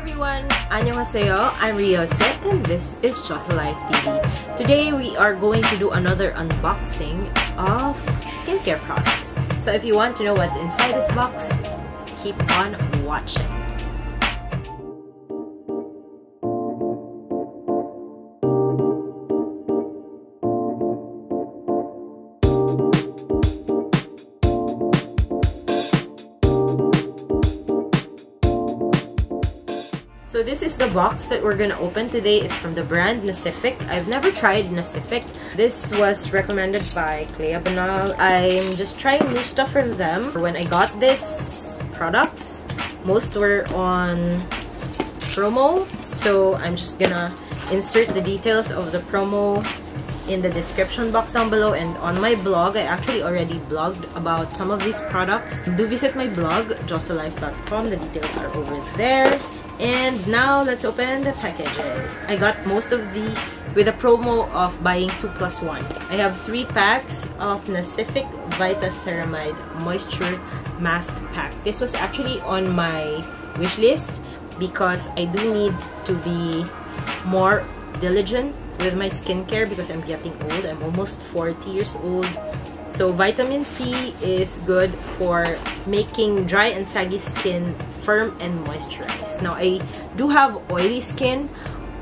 everyone, annyeonghaseyo, I'm Ria Jose and this is Just Life TV. Today we are going to do another unboxing of skincare products. So if you want to know what's inside this box, keep on watching. So this is the box that we're gonna open today. It's from the brand Nacific. I've never tried Nacific. This was recommended by Clio. I'm just trying new stuff from them. When I got this products, most were on promo. So I'm just gonna insert the details of the promo in the description box down below, and on my blog. I actually already blogged about some of these products. Do visit my blog, josalife.com. The details are over there. And now let's open the packages. I got most of these with a promo of buying 2+1. I have 3 packs of Nacific Vita Ceramide Moisture Mask Pack. This was actually on my wish list because I do need to be more diligent with my skincare because I'm getting old. I'm almost 40 years old. So vitamin C is good for making dry and saggy skin firm and moisturized. Now I do have oily skin,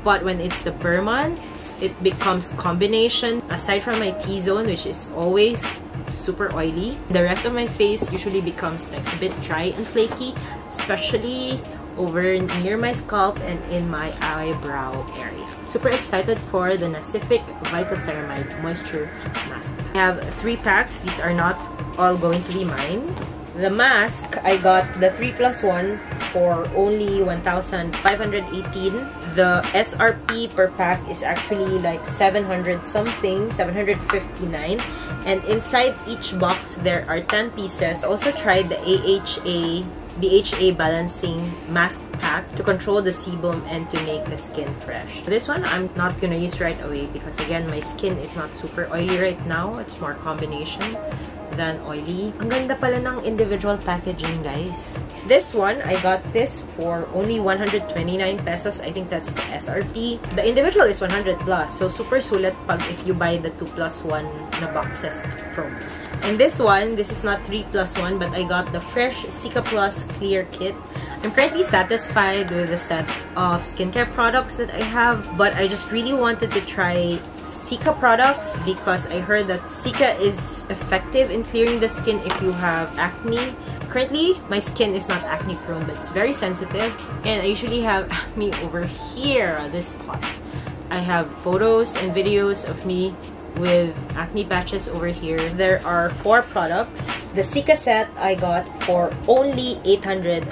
but when it's the bare months, it becomes combination. Aside from my T-zone, which is always super oily, the rest of my face usually becomes like a bit dry and flaky, especially over near my scalp and in my eyebrow area. Super excited for the Nacific Vita Ceramide Moisture Mask. I have 3 packs. These are not all going to be mine. The mask, I got the 3+1 for only 1,518. The SRP per pack is actually like 700 something, 759. And inside each box, there are 10 pieces. I also tried the BHA Balancing Mask Pack to control the sebum and to make the skin fresh. This one I'm not gonna use right away because again, my skin is not super oily right now. It's more combination than oily. Ang ganda pala ng individual packaging, guys. This one, I got this for only 129 pesos. I think that's the SRP. The individual is 100 plus. So super sulit pag if you buy the 2+1 na boxes promo. And this one, this is not 3+1, but I got the Fresh Cica Plus Clear Kit. I'm currently satisfied with the set of skincare products that I have, but I just really wanted to try Cica products because I heard that Cica is effective in clearing the skin if you have acne. Currently, my skin is not acne prone, but it's very sensitive, and I usually have acne over here on this spot. I have photos and videos of me with acne patches over here. There are 4 products. The Cica set I got for only 830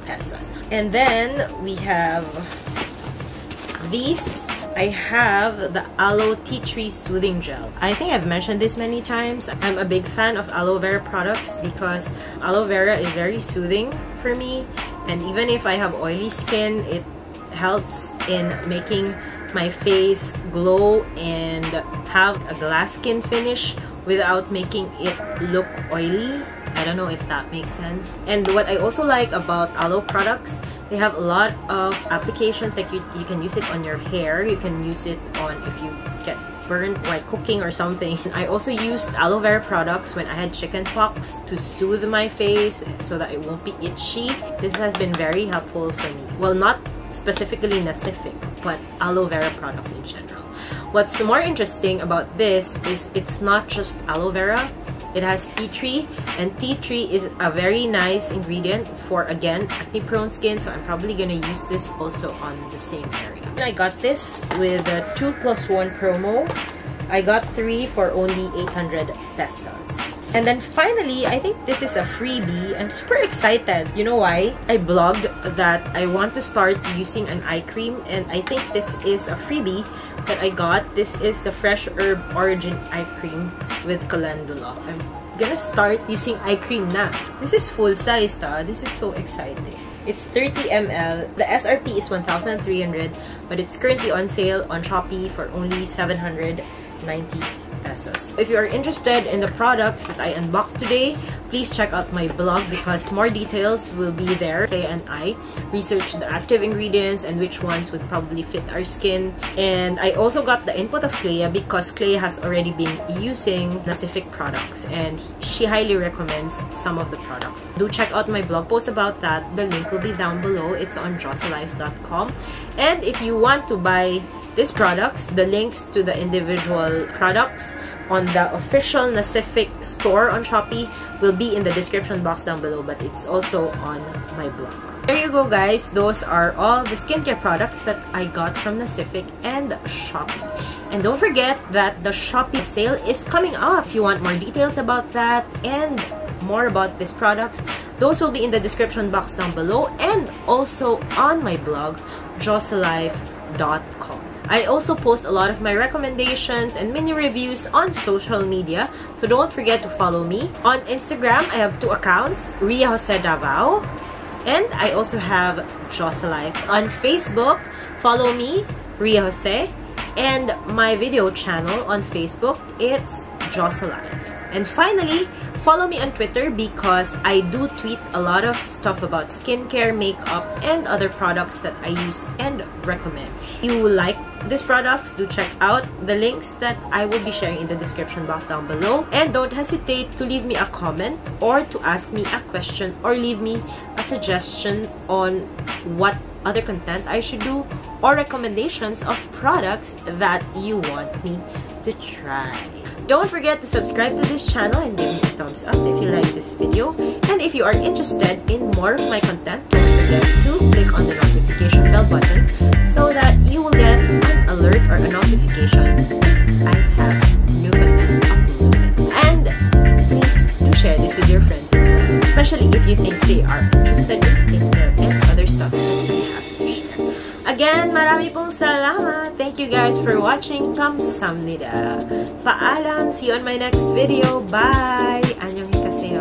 pesos. And then we have these. I have the Aloe Tea Tree Soothing Gel. I think I've mentioned this many times. I'm a big fan of aloe vera products because aloe vera is very soothing for me. And even if I have oily skin, it helps in making my face glow and have a glass skin finish without making it look oily. I don't know if that makes sense. And what I also like about aloe products, they have a lot of applications. Like you can use it on your hair, you can use it on if you get burnt while cooking or something. I also used aloe vera products when I had chickenpox to soothe my face so that it won't be itchy. This has been very helpful for me. Well, not specifically Nacific, but aloe vera products in general. What's more interesting about this is it's not just aloe vera. It has tea tree, and tea tree is a very nice ingredient for, again, acne prone skin, so I'm probably gonna use this also on the same area. And I got this with a 2+1 promo. I got 3 for only 800 pesos. And then finally, I think this is a freebie. I'm super excited. You know why? I blogged that I want to start using an eye cream, and I think this is a freebie that I got. This is the Fresh Herb Origin Eye Cream with calendula. I'm gonna start using eye cream na. This is full size, ta. This is so exciting. It's 30 ml. The SRP is 1,300, but it's currently on sale on Shopee for only 790 pesos. If you are interested in the products that I unboxed today, please check out my blog because more details will be there. Clay and I researched the active ingredients and which ones would probably fit our skin. And I also got the input of Clay because Clay has already been using Nacific products and she highly recommends some of the products. Do check out my blog post about that. The link will be down below. It's on josalife.com. And if you want to buy these products, the links to the individual products on the official Nacific store on Shopee will be in the description box down below, but it's also on my blog. There you go, guys. Those are all the skincare products that I got from Nacific and Shopee. And don't forget that the Shopee sale is coming up. If you want more details about that and more about these products, those will be in the description box down below and also on my blog, josalife.com. I also post a lot of my recommendations and mini reviews on social media, so don't forget to follow me. On Instagram, I have 2 accounts, Ria Jose Davao, and I also have Josalife. On Facebook, follow me, Ria Jose, and my video channel on Facebook, it's Josalife. And finally, follow me on Twitter because I do tweet a lot of stuff about skincare, makeup, and other products that I use and recommend. If you like these products, do check out the links that I will be sharing in the description box down below. And don't hesitate to leave me a comment or to ask me a question or leave me a suggestion on what other content I should do or recommendations of products that you want me to try. Don't forget to subscribe to this channel and give me a thumbs up if you like this video. And if you are interested in more of my content, don't forget to click on the notification bell button so that you will get an alert or a notification if I have new content uploaded. And please do share this with your friends as well, especially if you think they are interested in skincare and other stuff that we have to share. Again, marami pong salamat. Thank you guys for watching. Kamsahamnida. Paalam. See you on my next video. Bye. Annyeong hikase.